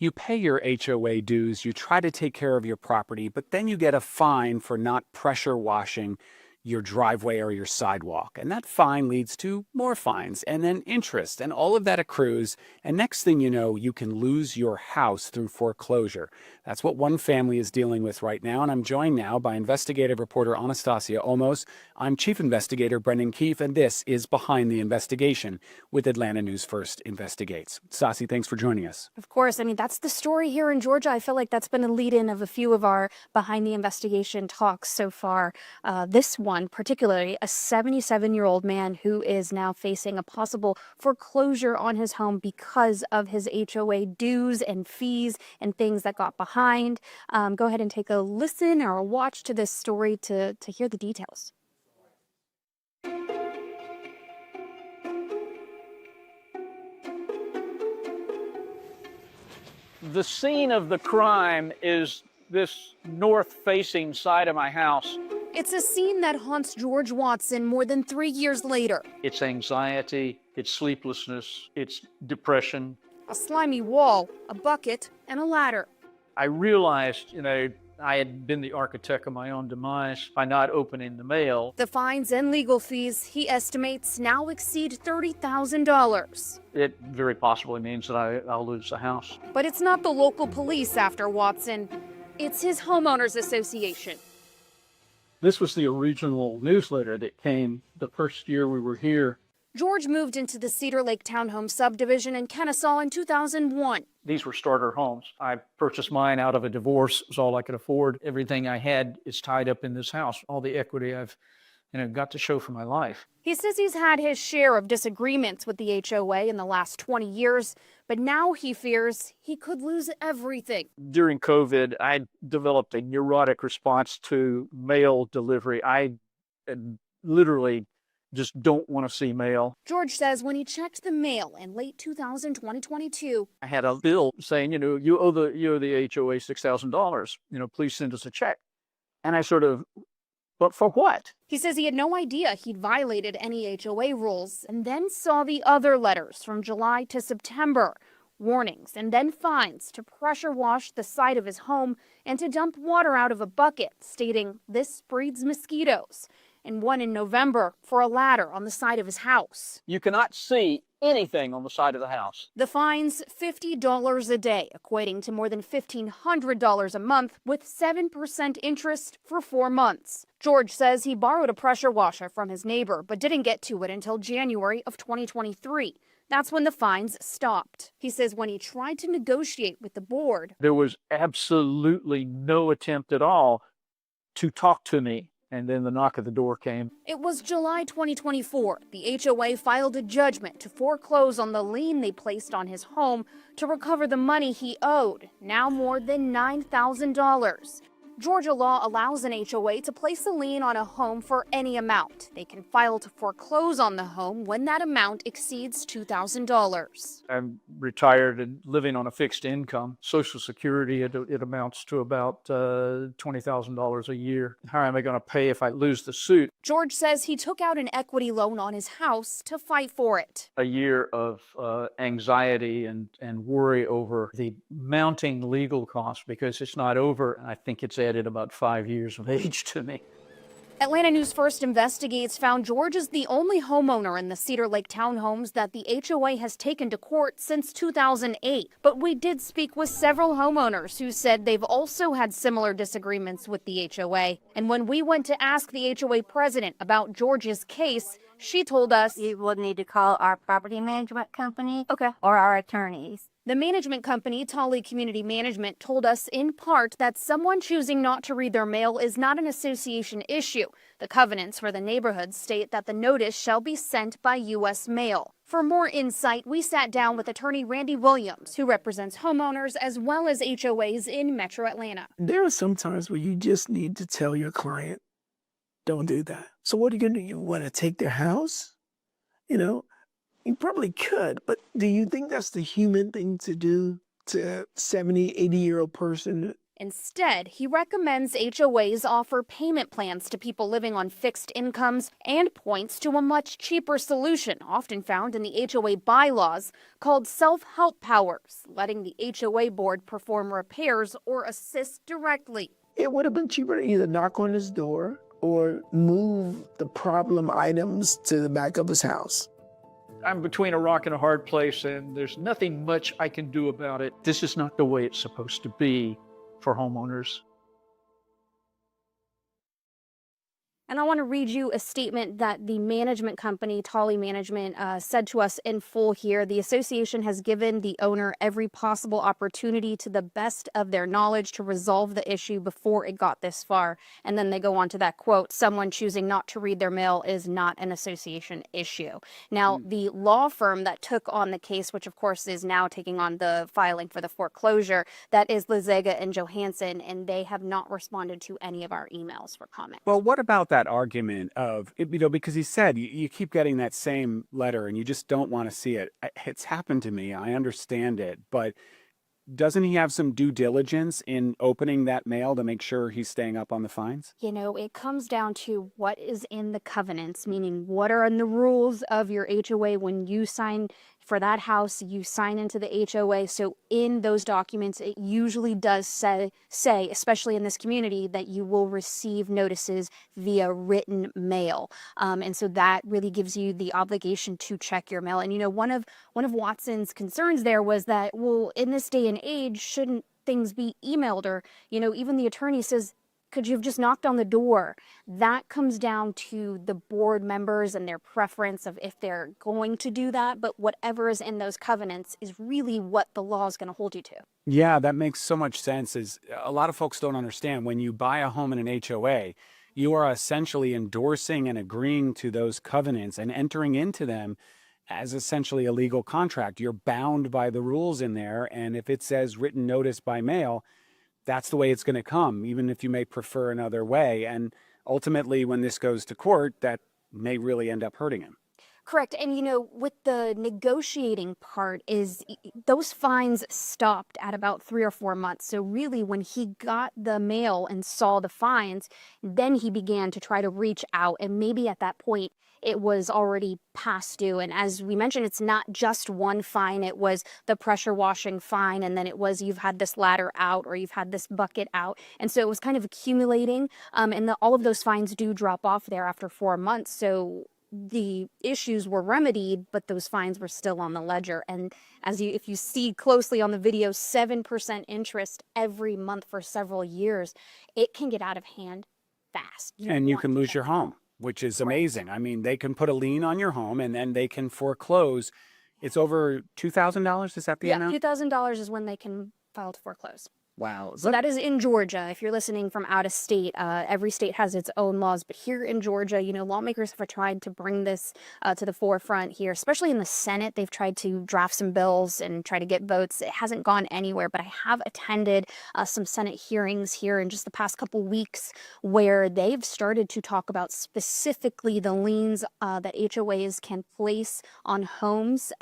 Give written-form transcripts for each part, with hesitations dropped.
You pay your HOA dues, you try to take care of your property, but then you get a fine for not pressure washing your driveway or your sidewalk. And that fine leads to more fines and then interest, and all of that accrues. And next thing you know, you can lose your house through foreclosure. That's what one family is dealing with right now. And I'm joined now by investigative reporter Anastasia Olmos. I'm Chief Investigator Brendan Keefe, and this is Behind the Investigation with Atlanta News First Investigates. Stassi, thanks for joining us. Of course. I mean, that's the story here in Georgia. I feel like that's been a lead-in of a few of our Behind the Investigation talks so far. This one, particularly, a 77-year-old man who is now facing a possible foreclosure on his home because of his HOA dues and fees and things that got behind. Go ahead and take a listen or a watch to this story to hear the details. The scene of the crime is this north-facing side of my house. It's a scene that haunts George Watson more than 3 years later. It's anxiety, it's sleeplessness, it's depression. A slimy wall, a bucket, and a ladder. I realized, I had been the architect of my own demise by not opening the mail. The fines and legal fees, he estimates, now exceed $30,000. It very possibly means that I'll lose the house. But it's not the local police after Watson. It's his homeowners association. This was the original newsletter that came the first year we were here. George moved into the Cedar Lake Townhome subdivision in Kennesaw in 2001. These were starter homes. I purchased mine out of a divorce. It was all I could afford. Everything I had is tied up in this house. All the equity I've got to show for my life. He says he's had his share of disagreements with the HOA in the last 20 years, but now he fears he could lose everything. During COVID, I developed a neurotic response to mail delivery. I literally just don't want to see mail. George says when he checked the mail in late 2022, I had a bill saying, you owe the HOA $6,000. Please send us a check. And I but for what? He says he had no idea he'd violated any HOA rules, and then saw the other letters from July to September. Warnings and then fines to pressure wash the side of his home and to dump water out of a bucket, stating this breeds mosquitoes. And one in November for a ladder on the side of his house. You cannot see anything on the side of the house. The fines, $50 a day, equating to more than $1,500 a month, with 7% interest for 4 months. George says he borrowed a pressure washer from his neighbor, but didn't get to it until January of 2023. That's when the fines stopped. He says when he tried to negotiate with the board, there was absolutely no attempt at all to talk to me. And then the knock at the door came. It was July 2024. The HOA filed a judgment to foreclose on the lien they placed on his home to recover the money he owed, now more than $9,000. Georgia law allows an HOA to place a lien on a home for any amount. They can file to foreclose on the home when that amount exceeds $2,000. I'm retired and living on a fixed income. Social Security, it amounts to about $20,000 a year. How am I going to pay if I lose the suit? George says he took out an equity loan on his house to fight for it. A year of anxiety and worry over the mounting legal costs because it's not over. I think it's added about 5 years of age to me. Atlanta News First Investigates found George is the only homeowner in the Cedar Lake townhomes that the HOA has taken to court since 2008. But we did speak with several homeowners who said they've also had similar disagreements with the HOA. And when we went to ask the HOA president about George's case, she told us you would need to call our property management company or our attorneys. The management company, Tolly Community Management, told us in part that someone choosing not to read their mail is not an association issue. The covenants for the neighborhood state that the notice shall be sent by U.S. mail. For more insight, we sat down with attorney Randy Williams, who represents homeowners as well as HOAs in Metro Atlanta. There are some times where you just need to tell your client, don't do that. So what are you going to do? You want to take their house? You probably could, but do you think that's the human thing to do to a 70, 80-year-old person Instead, he recommends HOAs offer payment plans to people living on fixed incomes and points to a much cheaper solution, often found in the HOA bylaws, called self-help powers, letting the HOA board perform repairs or assist directly. It would have been cheaper to either knock on his door or move the problem items to the back of his house. I'm between a rock and a hard place, and there's nothing much I can do about it. This is not the way it's supposed to be for homeowners. And I want to read you a statement that the management company, Tolly Management, said to us in full here. The association has given the owner every possible opportunity to the best of their knowledge to resolve the issue before it got this far. And then they go on to that quote, someone choosing not to read their mail is not an association issue. Now, the law firm that took on the case, which of course is now taking on the filing for the foreclosure, that is Lizega and Johansson, and they have not responded to any of our emails for comment. Well, what about that argument of, because he said you keep getting that same letter and you just don't want to see it. It's happened to me. I understand it. But doesn't he have some due diligence in opening that mail to make sure he's staying up on the fines? You know, it comes down to what is in the covenants, meaning what are in the rules of your HOA when you sign for that house, you sign into the HOA. So in those documents, it usually does say, especially in this community, that you will receive notices via written mail. And so that really gives you the obligation to check your mail. And, you know, one of Watson's concerns there was that, well, in this day and age, shouldn't things be emailed? Or, you know, even the attorney says, could you have just knocked on the door? That comes down to the board members and their preference of if they're going to do that. But whatever is in those covenants is really what the law is going to hold you to. Yeah, that makes so much sense. Is a lot of folks don't understand when you buy a home in an HOA, you are essentially endorsing and agreeing to those covenants and entering into them as essentially a legal contract. You're bound by the rules in there. And if it says written notice by mail, that's the way it's going to come, even if you may prefer another way. And ultimately, when this goes to court, that may really end up hurting him. Correct. And, you know, with the negotiating part is those fines stopped at about 3 or 4 months. So really, when he got the mail and saw the fines, then he began to try to reach out. And maybe at that point, it was already past due. And as we mentioned, it's not just one fine. It was the pressure washing fine. And then it was you've had this ladder out or you've had this bucket out. And so it was kind of accumulating. And all of those fines do drop off there after 4 months. So the issues were remedied, but those fines were still on the ledger. And if you see closely on the video, 7% interest every month for several years, it can get out of hand fast. And you can lose your home, which is amazing. I mean, they can put a lien on your home and then they can foreclose. It's over $2,000. Is that the amount? Yeah, $2,000 is when they can file to foreclose. Wow. So that is in Georgia. If you're listening from out of state, every state has its own laws. But here in Georgia, you know, lawmakers have tried to bring this to the forefront here, especially in the Senate. They've tried to draft some bills and try to get votes. It hasn't gone anywhere, but I have attended some Senate hearings here in just the past couple weeks where they've started to talk about specifically the liens that HOAs can place on homes.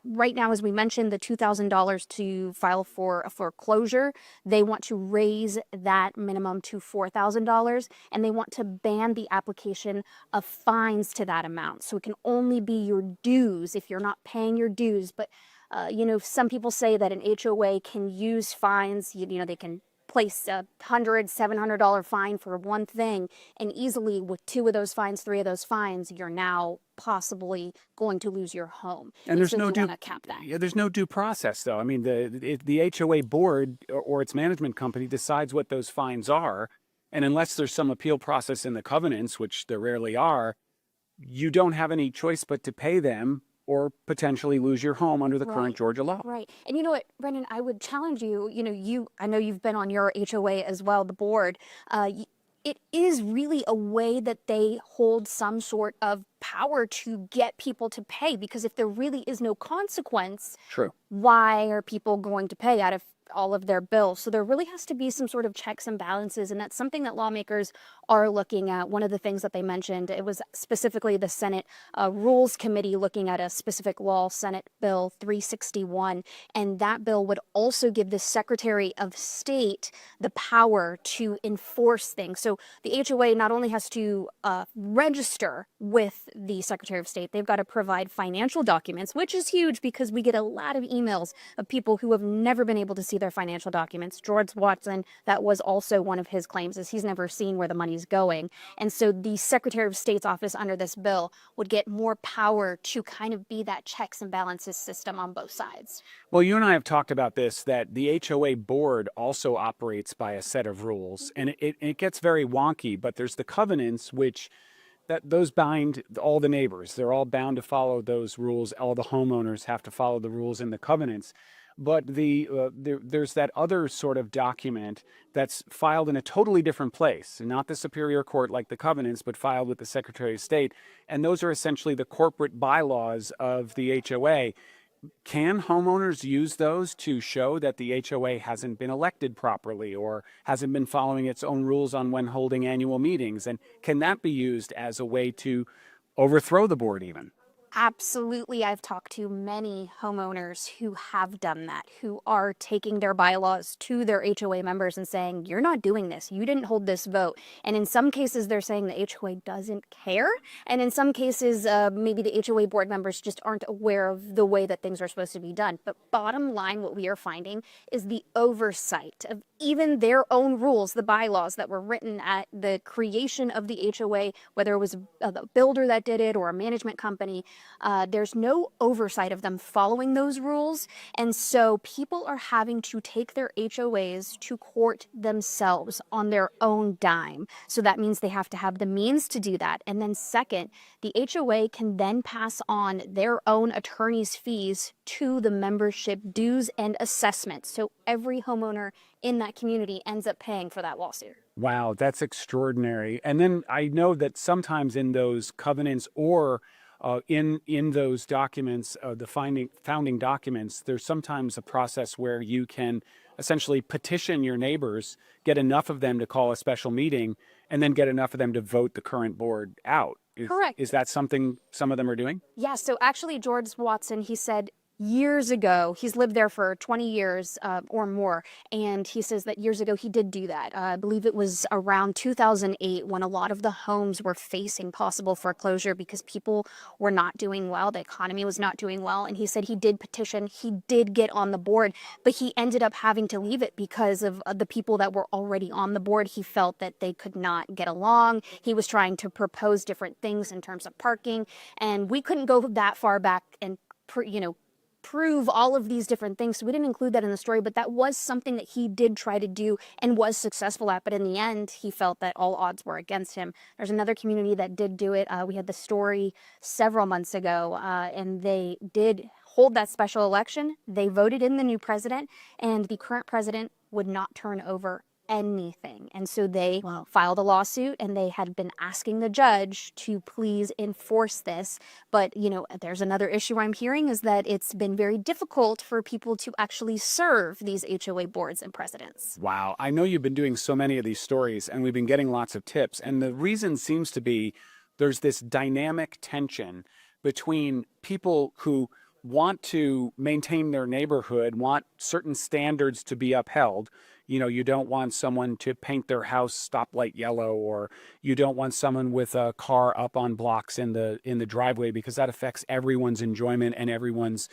Right now, as we mentioned, the $2,000 to file for a foreclosure. They want to raise that minimum to $4,000, and they want to ban the application of fines to that amount. So it can only be your dues if you're not paying your dues. But, you know, some people say that an HOA can use fines, you know, they can place a $100, $700 fine for one thing, and easily with 2 of those fines, 3 of those fines, you're now possibly going to lose your home. And there's so no due cap that. Yeah, there's no due process though. I mean, the HOA board or its management company decides what those fines are, and unless there's some appeal process in the covenants, which there rarely are, you don't have any choice but to pay them or potentially lose your home under the current Georgia law. Right. And you know what, Brendan, I would challenge you, you know, I know you've been on your HOA as well, the board. It is really a way that they hold some sort of power to get people to pay, because if there really is no consequence, True. why are people going to pay out of all of their bills. So there really has to be some sort of checks and balances, and that's something that lawmakers are looking at. One of the things that they mentioned, it was specifically the Senate Rules Committee looking at a specific law, Senate Bill 361, and that bill would also give the Secretary of State the power to enforce things. So the HOA not only has to register with the Secretary of State, they've got to provide financial documents, which is huge because we get a lot of emails of people who have never been able to see their financial documents. George Watson, that was also one of his claims, is he's never seen where the money's going. And so the Secretary of State's office under this bill would get more power to kind of be that checks and balances system on both sides. Well, you and I have talked about this, that the HOA board also operates by a set of rules, and it gets very wonky, but there's the covenants, which those bind all the neighbors. They're all bound to follow those rules. All the homeowners have to follow the rules in the covenants. But there's that other sort of document that's filed in a totally different place, not the Superior Court like the covenants, but filed with the Secretary of State. And those are essentially the corporate bylaws of the HOA. Can homeowners use those to show that the HOA hasn't been elected properly or hasn't been following its own rules on when holding annual meetings? And can that be used as a way to overthrow the board even? Absolutely. I've talked to many homeowners who have done that, who are taking their bylaws to their HOA members and saying, you're not doing this. You didn't hold this vote. And in some cases, they're saying the HOA doesn't care. And in some cases, maybe the HOA board members just aren't aware of the way that things are supposed to be done. But bottom line, what we are finding is the oversight of even their own rules, the bylaws that were written at the creation of the HOA, whether it was a builder that did it or a management company. There's no oversight of them following those rules. And so people are having to take their HOAs to court themselves on their own dime. So that means they have to have the means to do that. And then second, the HOA can then pass on their own attorney's fees to the membership dues and assessments. So every homeowner in that community ends up paying for that lawsuit. Wow, that's extraordinary. And then I know that sometimes in those covenants or in those documents, the founding documents, there's sometimes a process where you can essentially petition your neighbors, get enough of them to call a special meeting, and then get enough of them to vote the current board out. Correct. Is that something some of them are doing? Yeah, so actually George Watson, he said years ago, he's lived there for 20 years or more, and he says that years ago he did do that. I believe it was around 2008 when a lot of the homes were facing possible foreclosure because people were not doing well, the economy was not doing well, and he said he did petition, he did get on the board, but he ended up having to leave it because of the people that were already on the board. He felt that they could not get along. He was trying to propose different things in terms of parking, and we couldn't go that far back and prove all of these different things. So we didn't include that in the story, but that was something that he did try to do and was successful at. But in the end, he felt that all odds were against him. There's another community that did do it. We had the story several months ago, and they did hold that special election. They voted in the new president, and the current president would not turn over anything. And so they filed a lawsuit, and they had been asking the judge to please enforce this. But, there's another issue I'm hearing is that it's been very difficult for people to actually serve these HOA boards and presidents. Wow. I know you've been doing so many of these stories, and we've been getting lots of tips. And the reason seems to be there's this dynamic tension between people who want to maintain their neighborhood, want certain standards to be upheld. You don't want someone to paint their house stoplight yellow, or you don't want someone with a car up on blocks in the driveway, because that affects everyone's enjoyment and everyone's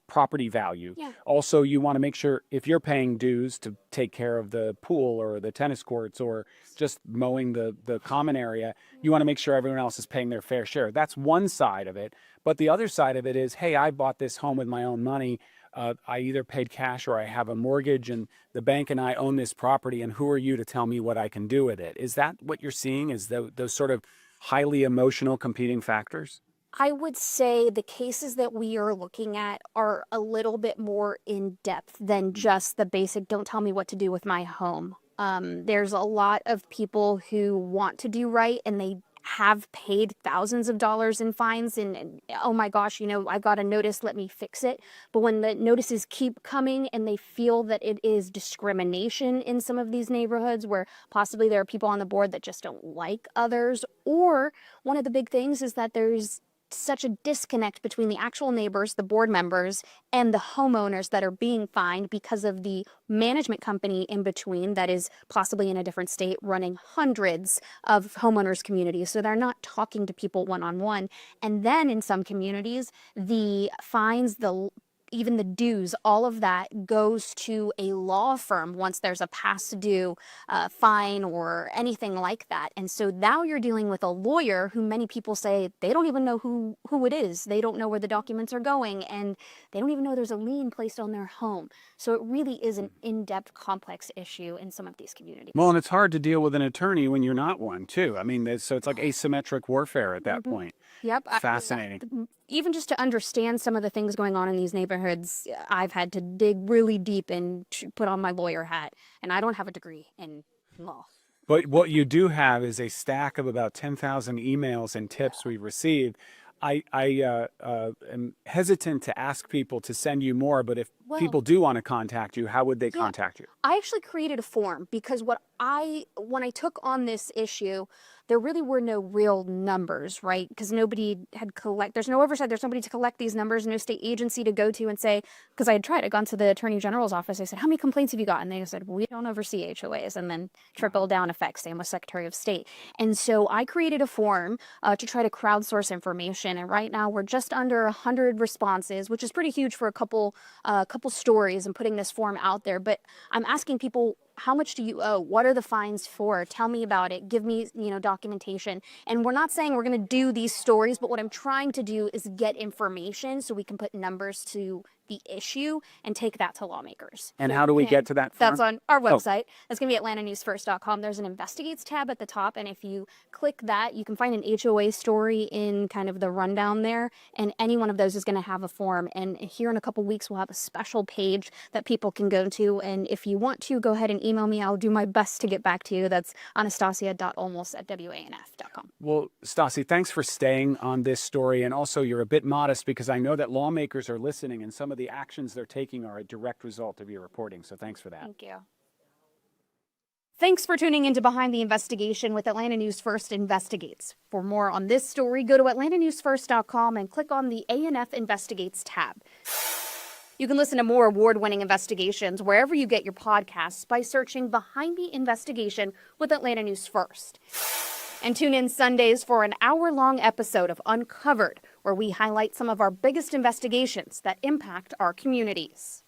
property value. Yeah. Also, you want to make sure if you're paying dues to take care of the pool or the tennis courts or just mowing the common area, you want to make sure everyone else is paying their fair share. That's one side of it. But the other side of it is, hey, I bought this home with my own money. I either paid cash or I have a mortgage, and the bank and I own this property, and who are you to tell me what I can do with it? Is that what you're seeing? Is those sort of highly emotional competing factors? I would say the cases that we are looking at are a little bit more in depth than just the basic, don't tell me what to do with my home. There's a lot of people who want to do right, and they have paid thousands of dollars in fines and oh my gosh, I got a notice, let me fix it. But when the notices keep coming and they feel that it is discrimination in some of these neighborhoods where possibly there are people on the board that just don't like others, or one of the big things is that there's such a disconnect between the actual neighbors, the board members, and the homeowners that are being fined because of the management company in between that is possibly in a different state running hundreds of homeowners communities. So they're not talking to people one-on-one. And then in some communities, the fines, even the dues, all of that goes to a law firm once there's a past due fine or anything like that. And so now you're dealing with a lawyer who many people say they don't even know who it is. They don't know where the documents are going, and they don't even know there's a lien placed on their home. So it really is an in-depth, complex issue in some of these communities. Well, and it's hard to deal with an attorney when you're not one, too. I mean, so it's like asymmetric warfare at that point. Yep. Fascinating. Even just to understand some of the things going on in these neighborhoods, I've had to dig really deep and put on my lawyer hat. And I don't have a degree in law. But what you do have is a stack of about 10,000 emails and tips we've received. I am hesitant to ask people to send you more, but if people do want to contact you, how would they contact you? I actually created a form because when I took on this issue, there really were no real numbers, right? Because nobody had there's no oversight, there's nobody to collect these numbers, no state agency to go to and say, because I'd gone to the Attorney General's office, I said, how many complaints have you got? And they said, well, we don't oversee HOAs, and then trickle down effect, same with Secretary of State. And so I created a form to try to crowdsource information, and right now we're just under 100 responses, which is pretty huge for a couple stories and putting this form out there. But I'm asking people, how much do you owe? What are the fines for? Tell me about it. Give me, documentation. And we're not saying we're going to do these stories, but what I'm trying to do is get information so we can put numbers to the issue and take that to lawmakers. And how do we get to that form? That's on our website. That's going to be atlantanewsfirst.com. There's an investigates tab at the top, and if you click that, you can find an HOA story in kind of the rundown there, and any one of those is going to have a form. And here in a couple weeks, we'll have a special page that people can go to, and if you want to, go ahead and email me. I'll do my best to get back to you. That's anastasia.olmos@wanf.com. Well, Stasi, thanks for staying on this story. And also, you're a bit modest because I know that lawmakers are listening and some of the actions they're taking are a direct result of your reporting. So thanks for that. Thank you. Thanks for tuning into Behind the Investigation with Atlanta News First Investigates. For more on this story, go to atlantanewsfirst.com and click on the ANF Investigates tab. You can listen to more award-winning investigations wherever you get your podcasts by searching Behind the Investigation with Atlanta News First. And tune in Sundays for an hour-long episode of Uncovered, where we highlight some of our biggest investigations that impact our communities.